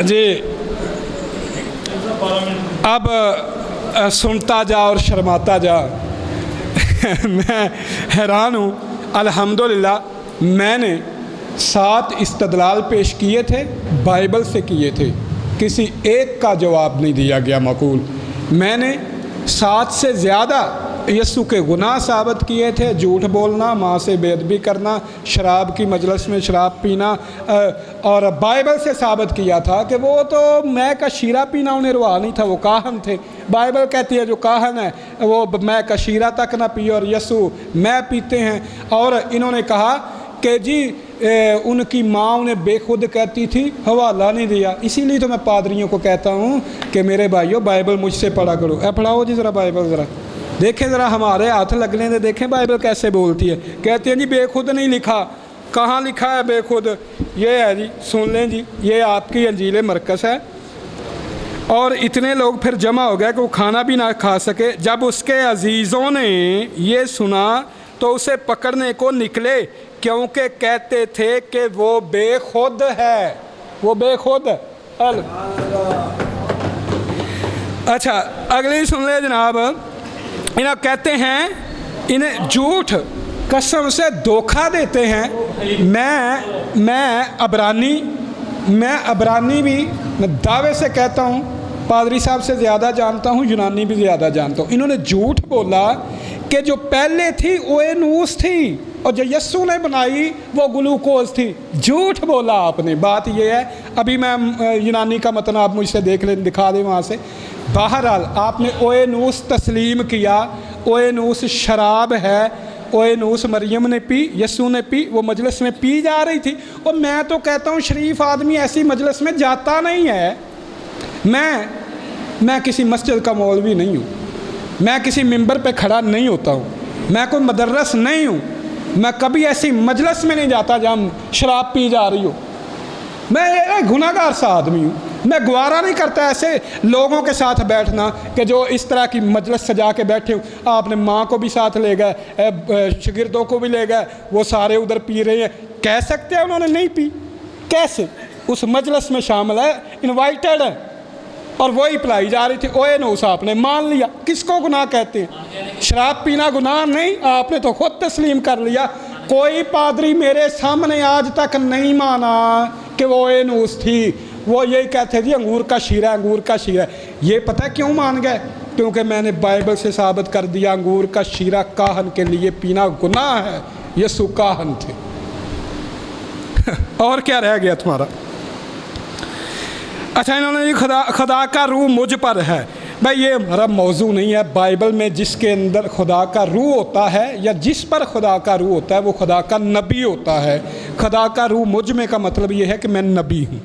جی اب سنتا جا اور شرماتا جا میں حیران ہوں. الحمدللہ میں نے 7 استدلال پیش کیے تھے، بائبل سے کیے تھے، کسی ایک کا جواب نہیں دیا گیا معقول. میں نے 7 سے زیادہ یسوع کے گناہ ثابت کیے تھے، جھوٹ بولنا، ماں سے بے ادبی کرنا، شراب کی مجلس میں شراب پینا، اور بائبل سے ثابت کیا تھا کہ وہ تو میں کا شیرہ پینا انہیں روا نہیں تھا، وہ کاہن تھے. بائبل کہتی ہے جو کاہن ہے وہ میں کا شیرہ تک نہ پیے اور یسوع میں پیتے ہیں. اور انہوں نے کہا کہ جی ان کی ماں انہیں بے خود کہتی تھی، حوالہ نہیں دیا. اسی لیے تو میں پادریوں کو کہتا ہوں کہ میرے بھائیو بائبل مجھ سے پڑھا کرو. پڑھاؤ جی ذرا بائبل، ذرا دیکھیں، ذرا ہمارے ہاتھ لگ لیں تو دیکھیں بائبل کیسے بولتی ہے. کہتے ہیں جی بے خود نہیں لکھا. کہاں لکھا ہے بے خود؟ یہ ہے جی، سن لیں جی، یہ آپ کی انجیل مرکز ہے. اور اتنے لوگ پھر جمع ہو گئے کہ وہ کھانا بھی نہ کھا سکے. جب اس کے عزیزوں نے یہ سنا تو اسے پکڑنے کو نکلے، کیونکہ کہتے تھے کہ وہ بے خود ہے. وہ بے خود. اچھا اگلی سن لے جناب. انہیں کہتے ہیں، انہیں جھوٹ قسم سے دھوکہ دیتے ہیں. میں عبرانی بھی میں دعوے سے کہتا ہوں، پادری صاحب سے زیادہ جانتا ہوں، یونانی بھی زیادہ جانتا ہوں. انہوں نے جھوٹ بولا کہ جو پہلے تھی اوینوس تھی اور جو یسوع نے بنائی وہ گلوکوز تھی. جھوٹ بولا آپ نے. بات یہ ہے، ابھی میں یونانی کا متن آپ مجھ سے دیکھ لیں، دکھا دیں وہاں سے. بہرحال آپ نے اوینوس تسلیم کیا. اوینوس شراب ہے. اوینوس مریم نے پی، یسوع نے پی، وہ مجلس میں پی جا رہی تھی. اور میں تو کہتا ہوں شریف آدمی ایسی مجلس میں جاتا نہیں ہے. میں کسی مسجد کا مولوی نہیں ہوں، میں کسی ممبر پہ کھڑا نہیں ہوتا ہوں، میں کوئی مدرس نہیں ہوں. میں کبھی ایسی مجلس میں نہیں جاتا جہاں شراب پی جا رہی ہو. میں ایک گناہ گار سا آدمی ہوں. میں گوارا نہیں کرتا ایسے لوگوں کے ساتھ بیٹھنا کہ جو اس طرح کی مجلس سجا کے بیٹھے ہوں. آپ نے ماں کو بھی ساتھ لے گئے، شاگردوں کو بھی لے گئے، وہ سارے ادھر پی رہے ہیں. کہہ سکتے ہیں انہوں نے نہیں پی؟ کیسے؟ اس مجلس میں شامل ہے، انوائٹڈ ہے، اور وہی پلائی جا رہی تھی. اوینوس آپ نے مان لیا. کس کو گناہ کہتے ہیں؟ شراب پینا گناہ نہیں، آپ نے تو خود تسلیم کر لیا. کوئی پادری میرے سامنے آج تک نہیں مانا کہ وہ اوینوس تھی. وہ یہی کہتے تھے انگور کا شیرہ، انگور کا شیرہ. یہ پتہ کیوں مان گئے؟ کیونکہ میں نے بائبل سے ثابت کر دیا انگور کا شیرہ کاہن کے لیے پینا گناہ ہے. یسوع کاہن تھے. اور کیا رہ گیا تمہارا؟ اچھا انہوں نے خدا کا روح مجھ پر ہے. بھائی یہ ہمارا موضوع نہیں ہے. بائبل میں جس کے اندر خدا کا روح ہوتا ہے یا جس پر خدا کا روح ہوتا ہے وہ خدا کا نبی ہوتا ہے. خدا کا روح مجھ میں کا مطلب یہ ہے کہ میں نبی ہوں.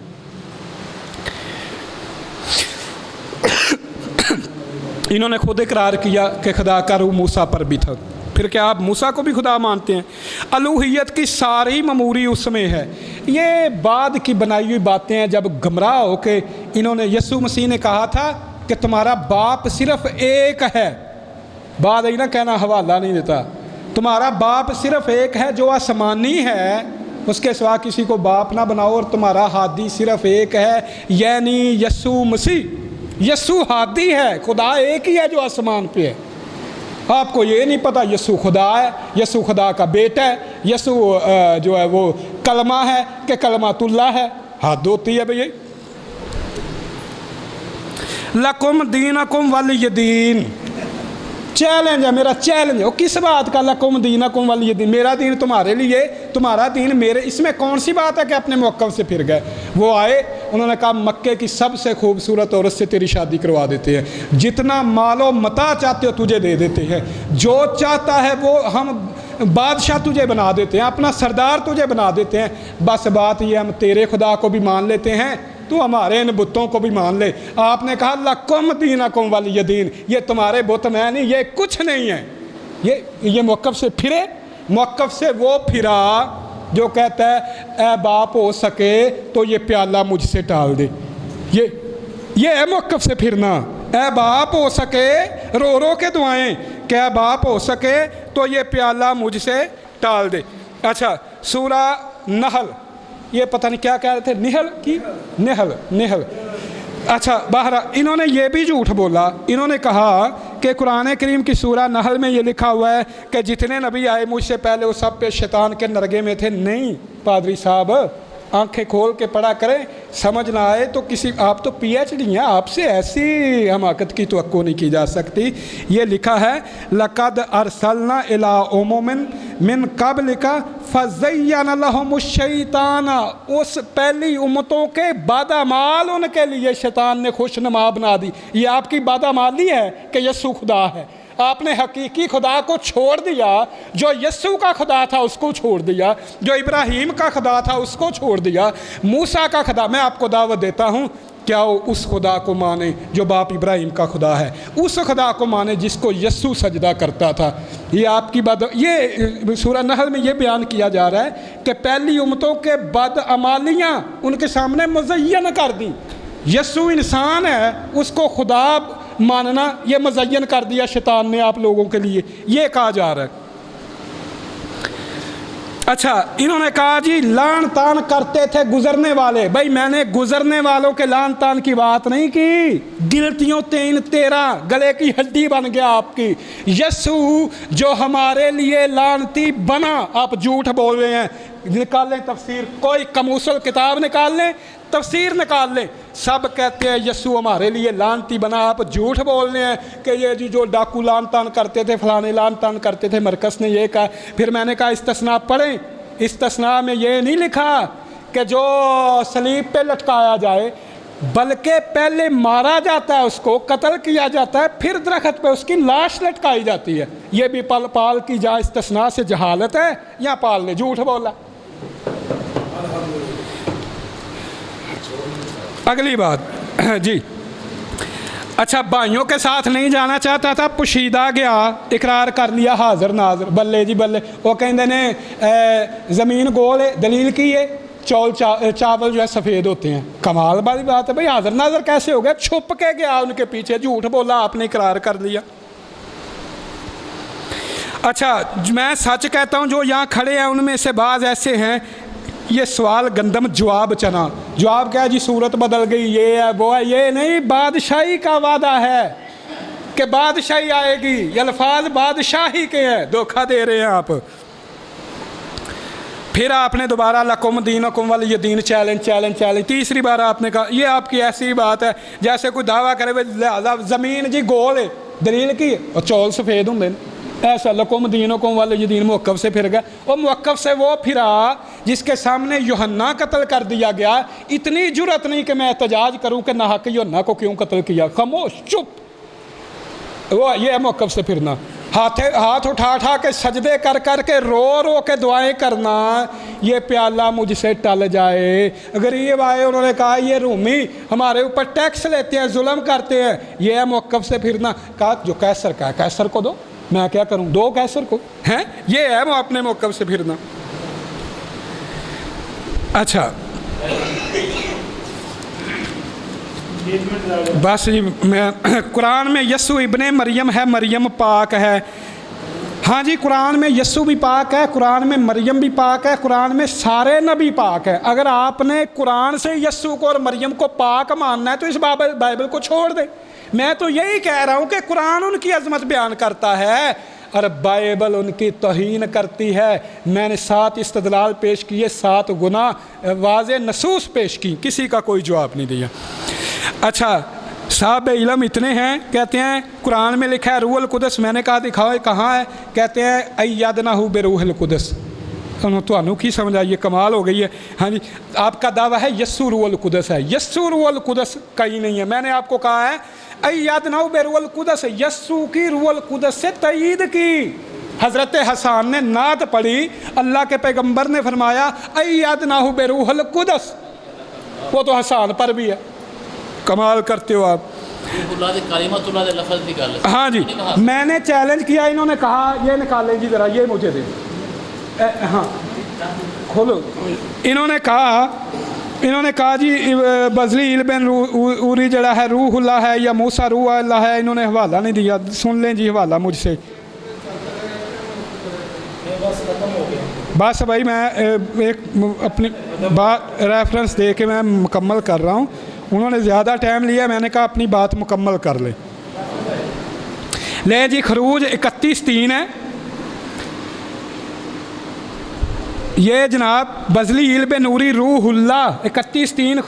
انہوں نے خود اقرار کیا کہ خدا کا روح موسیٰ پر بھی تھا. پھر کیا آپ موسیٰ کو بھی خدا مانتے ہیں؟ الوہیت کی ساری مموری اس میں ہے. یہ بعد کی بنائی ہوئی باتیں ہیں. جب گمراہ ہو کے انہوں نے، یسوع مسیح نے کہا تھا کہ تمہارا باپ صرف ایک ہے. بعد ہی نہ کہنا حوالہ نہیں دیتا. تمہارا باپ صرف ایک ہے جو آسمانی ہے، اس کے سوا کسی کو باپ نہ بناؤ. اور تمہارا ہادی صرف ایک ہے، یعنی یسوع مسیح. یسوع ہادی ہے. خدا ایک ہی ہے جو آسمان پہ ہے. آپ کو یہ نہیں پتہ یسوع خدا ہے، یسوع خدا کا بیٹا ہے، یسوع جو ہے وہ کلمہ ہے کہ کلمۃ اللہ ہے. حد ہوتی ہے بھئی. لکم دینکم ولی دین. چیلنج ہے میرا، چیلنج ہے. وہ کس بات کا لکم دینکم ولی دین؟ میرا دین تمہارے لیے، تمہارا دین میرے. اس میں کون سی بات ہے کہ اپنے موقف سے پھر گئے؟ وہ آئے، انہوں نے کہا مکے کی سب سے خوبصورت عورت سے تیری شادی کروا دیتے ہیں. جتنا مال و متاع چاہتے ہو تجھے دے دیتے ہیں. جو چاہتا ہے وہ ہم بادشاہ تجھے بنا دیتے ہیں، اپنا سردار تجھے بنا دیتے ہیں. بس بات یہ ہم تیرے خدا کو بھی مان لیتے ہیں، تو ہمارے ان بتوں کو بھی مان لے. آپ نے کہا لکم دینکم ولی دین. یہ تمہارے بت میں نہیں، یہ کچھ نہیں ہے. یہ موقف سے پھرے. موقف سے وہ پھرا جو کہتا ہے اے باپ ہو سکے تو یہ پیالہ مجھ سے ٹال دے. یہ ہے موقف سے پھرنا. اے باپ ہو سکے، رو رو کے دعائیں کہ اے باپ ہو سکے تو یہ پیالہ مجھ سے ٹال دے. اچھا سورہ نحل یہ پتہ نہیں کیا کہہ رہے تھے، نہل۔ اچھا بہرحال انہوں نے یہ بھی جھوٹ بولا، انہوں نے کہا کہ قرآن کریم کی سورہ نحل میں یہ لکھا ہوا ہے کہ جتنے نبی آئے مجھ سے پہلے وہ سب پہ شیطان کے نرگے میں تھے۔ نہیں پادری صاحب، آنکھیں کھول کے پڑھا کریں، سمجھ نہ آئے تو آپ تو پی ایچ ڈی ہیں، آپ سے ایسی حماقت کی توقع نہیں کی جا سکتی۔ یہ لکھا ہے لَقَدْ أَرْسَلْنَا إِلَىٰ أُمَمٍ مِّن قَبْلِكَ فَزَيَّنَ لَهُمُ الشَّيْطَانُ، اس پہلی امتوں کے بادامال ان کے لیے شیطان نے خوشنما بنا دی۔ یہ آپ کی بادامالی ہے کہ یسوع خدا ہے؟ آپ نے حقیقی خدا کو چھوڑ دیا، جو یسوع کا خدا تھا اس کو چھوڑ دیا، جو ابراہیم کا خدا تھا اس کو چھوڑ دیا، موسیٰ کا خدا۔ میں آپ کو دعوت دیتا ہوں کیا وہ اس خدا کو مانے جو باپ ابراہیم کا خدا ہے، اس خدا کو مانے جس کو یسوع سجدہ کرتا تھا۔ یہ آپ کی یہ سورہ نحل میں یہ بیان کیا جا رہا ہے کہ پہلی امتوں کے بدعمالیاں ان کے سامنے مزین کر دیں۔ یسوع انسان ہے، اس کو خدا ماننا یہ مزین کر دیا شیطان نے آپ لوگوں کے لیے، یہ کہا جا رہا ہے۔ اچھا انہوں نے کہا جی لان تان کرتے تھے گزرنے والے۔ بھائی میں نے گزرنے والوں کے لان تان کی بات نہیں کی، گلتیوں 13 گلے کی ہڈی بن گیا آپ کی۔ یسوع جو ہمارے لیے لانتی بنا، آپ جھوٹ بول رہے ہیں۔ نکال لیں تفسیر، کوئی کموسل کتاب نکال لیں، تفسیر نکال لیں، سب کہتے ہیں یسوع ہمارے لیے لانتی بنا۔ آپ جھوٹ بول رہے ہیں کہ یہ جو ڈاکو لان تان کرتے تھے، فلانے لان تان کرتے تھے، مرکز نے یہ کہا۔ پھر میں نے کہا استثناء پڑھیں، استثناء میں یہ نہیں لکھا کہ جو صلیب پہ لٹکایا جائے، بلکہ پہلے مارا جاتا ہے، اس کو قتل کیا جاتا ہے، پھر درخت پہ اس کی لاش لٹکائی جاتی ہے۔ یہ بھی پال کی جا استثناء سے جہالت ہے یا پال نے جھوٹ بولا؟ اگلی بات جی، اچھا بھائیوں کے ساتھ نہیں جانا چاہتا تھا، پوشیدہ گیا، اقرار کر لیا حاضر ناظر، بلے جی بلے۔ وہ کہندے نے زمین گول ہے، دلیل کی ہے چاول جو ہے سفید ہوتے ہیں۔ کمال والی بات ہے بھائی، حاضر ناظر کیسے ہو گیا؟ چھپ کے گیا ان کے پیچھے، جھوٹ بولا، آپ نے اقرار کر لیا۔ اچھا میں سچ کہتا ہوں جو یہاں کھڑے ہیں ان میں سے بعض ایسے ہیں، یہ سوال گندم جواب چنا، جواب کیا جی صورت بدل گئی، یہ ہے وہ ہے، یہ نہیں، بادشاہی کا وعدہ ہے کہ بادشاہی آئے گی، یہ الفاظ بادشاہی کے ہیں، دھوکہ دے رہے ہیں آپ۔ پھر آپ نے دوبارہ لکم دینکم ولی دین چیلنج، تیسری بار آپ نے کہا، یہ آپ کی ایسی بات ہے جیسے کوئی دعویٰ کرے لہذا زمین جی گول ہے، دلیل کی ہے، اور چول سفید ہوں دین ایسا، لکم دینکم ولی دین موقف سے پھر گیا۔ وہ موقف سے وہ پھرا جس کے سامنے یوحنا قتل کر دیا گیا، اتنی جرأت نہیں کہ میں احتجاج کروں کہ ناحق یوحنا کو کیوں قتل کیا، خاموش چپ۔ وہ یہ موقف سے پھرنا، ہاتھ اٹھا کے سجدے کر کے رو کے دعائیں کرنا، یہ پیالہ مجھ سے ٹل جائے۔ غریب آئے، انہوں نے کہا یہ رومی ہمارے اوپر ٹیکس لیتے ہیں، ظلم کرتے ہیں، یہ ہے موقف سے پھرنا۔ کہا جو کیسر کا ہے کیسر کو دو، میں کیا کروں، دو کیسر کو ہیں، یہ ہے وہ اپنے موقف سے پھرنا۔ اچھا بس جی، میں قرآن میں یسوع ابن مریم ہے، مریم پاک ہے۔ ہاں جی قرآن میں یسوع بھی پاک ہے، قرآن میں مریم بھی پاک ہے، قرآن میں سارے نبی پاک ہے۔ اگر آپ نے قرآن سے یسوع کو اور مریم کو پاک ماننا ہے تو اس بائبل کو چھوڑ دے۔ میں تو یہی کہہ رہا ہوں کہ قرآن ان کی عظمت بیان کرتا ہے اور بائبل ان کی توہین کرتی ہے۔ میں نے 7 استدلال پیش کیے، 7 گنا واضح نصوص پیش کی، کسی کا کوئی جواب نہیں دیا۔ اچھا صاحب علم اتنے ہیں، کہتے ہیں قرآن میں لکھا ہے روح القدس، میں نے کہا دکھاؤ کہاں ہے، کہتے ہیں ایدنہ بروح القدس۔ تو کی سمجھ آئی، یہ کمال ہو گئی ہے۔ ہاں جی آپ کا دعویٰ ہے یسوع روح القدس ہے، یسوع روح القدس کہیں نہیں ہے۔ میں نے آپ کو کہا ہے ایدنہ بروح القدس، یسوع کی روح القدس سے تائید کی۔ حضرت حسان نے نعت پڑھی، اللہ کے پیغمبر نے فرمایا ایدنہ بروح القدس، وہ تو حسان پر بھی ہے۔ کمال کرتے ہو آپ۔ ہاں جی میں نے چیلنج کیا، انہوں نے کہا یہ نکالیں جی ذرا، یہ مجھے دیں، ہاں کھولو۔ انہوں نے کہا جی بزلیل بن اوری جڑا ہے روح اللہ ہے یا موسیٰ روح اللہ ہے، انہوں نے حوالہ نہیں دیا، سن لیں جی حوالہ مجھ سے۔ بس بھائی میں ایک اپنی بات ریفرنس دے کے میں مکمل کر رہا ہوں، انہوں نے زیادہ ٹائم لیا، میں نے کہا اپنی بات مکمل کر لیں جی۔ خروج 31:3 ہے، یہ جناب بزلیل بن نوری روح اللہ 31:3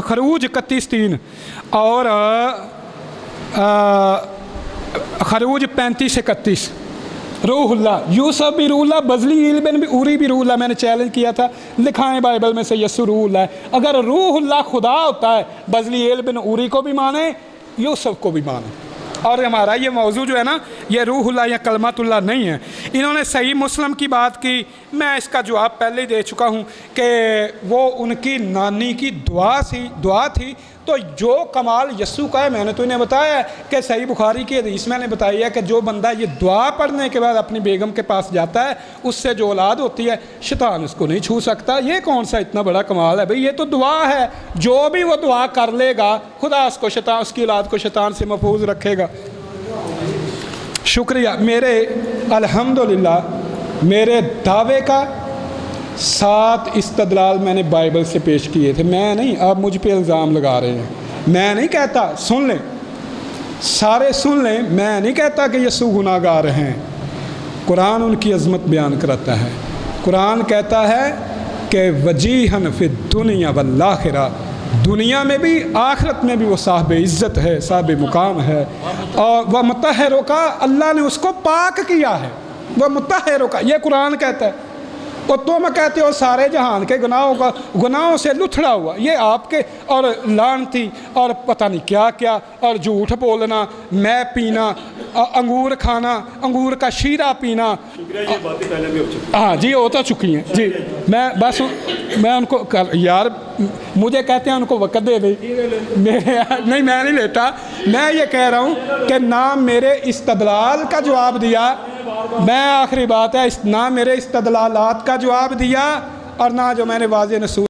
خروج 31:3 اور خروج 35:31 روح اللہ، یوسف بھی روح اللہ، بزلیل بن اوری بھی روح اللہ۔ میں نے چیلنج کیا تھا لکھائیں بائبل میں سے یسوع روح اللہ ہے۔ اگر روح اللہ خدا ہوتا ہے بزلیل بن اوری کو بھی مانے، یوسف کو بھی مانے۔ اور ہمارا یہ موضوع جو ہے نا، یہ روح اللہ یا کلمت اللہ نہیں ہے۔ انہوں نے صحیح مسلم کی بات کی، میں اس کا جواب پہلے ہی دے چکا ہوں کہ وہ ان کی نانی کی دعا تھی۔ تو جو کمال یسوع کا ہے، میں نے تو انہیں بتایا ہے کہ صحیح بخاری کی حدیث میں نے بتائی ہے کہ جو بندہ یہ دعا پڑھنے کے بعد اپنی بیگم کے پاس جاتا ہے، اس سے جو اولاد ہوتی ہے شیطان اس کو نہیں چھو سکتا۔ یہ کون سا اتنا بڑا کمال ہے بھئی، یہ تو دعا ہے۔ جو بھی وہ دعا کر لے گا، خدا اس کی اولاد کو شیطان سے محفوظ رکھے گا۔ شکریہ۔ میرے الحمدللہ میرے دعوے کا 7 استدلال میں نے بائبل سے پیش کیے تھے۔ میں نہیں، آپ مجھ پہ الزام لگا رہے ہیں۔ میں نہیں کہتا، سن لیں سارے سن لیں، میں نہیں کہتا کہ یسوع گناہ گار ہیں۔ قرآن ان کی عظمت بیان کرتا ہے۔ قرآن کہتا ہے کہ وجیہن فی الدنیا والآخرہ، دنیا میں بھی آخرت میں بھی وہ صاحب عزت ہے، صاحب مقام ہے۔ اور وہ مطہروں کا، اللہ نے اس کو پاک کیا ہے، وہ مطہروں کا، یہ قرآن کہتا ہے۔ اور تم کہتے ہو سارے جہان کے گناہوں سے لتھڑا ہوا، یہ آپ کے، اور لعنتی اور پتہ نہیں کیا کیا، اور جھوٹ بولنا، میں پینا، انگور کھانا، انگور کا شیرہ پینا۔ یہ باتیں پہلے بھی ہو چکی، ہاں جی، ہوتا چکی ہیں جی۔ میں بس میں ان کو یار مجھے کہتے ہیں ان کو وقت دے دیں، نہیں میں نہیں لیتا۔ میں یہ کہہ رہا ہوں کہ نہ میرے استدلال کا جواب دیا، میں آخری بات ہے، نہ میرے استدلالات کا جواب دیا، اور نہ جو میں نے واضح نصوص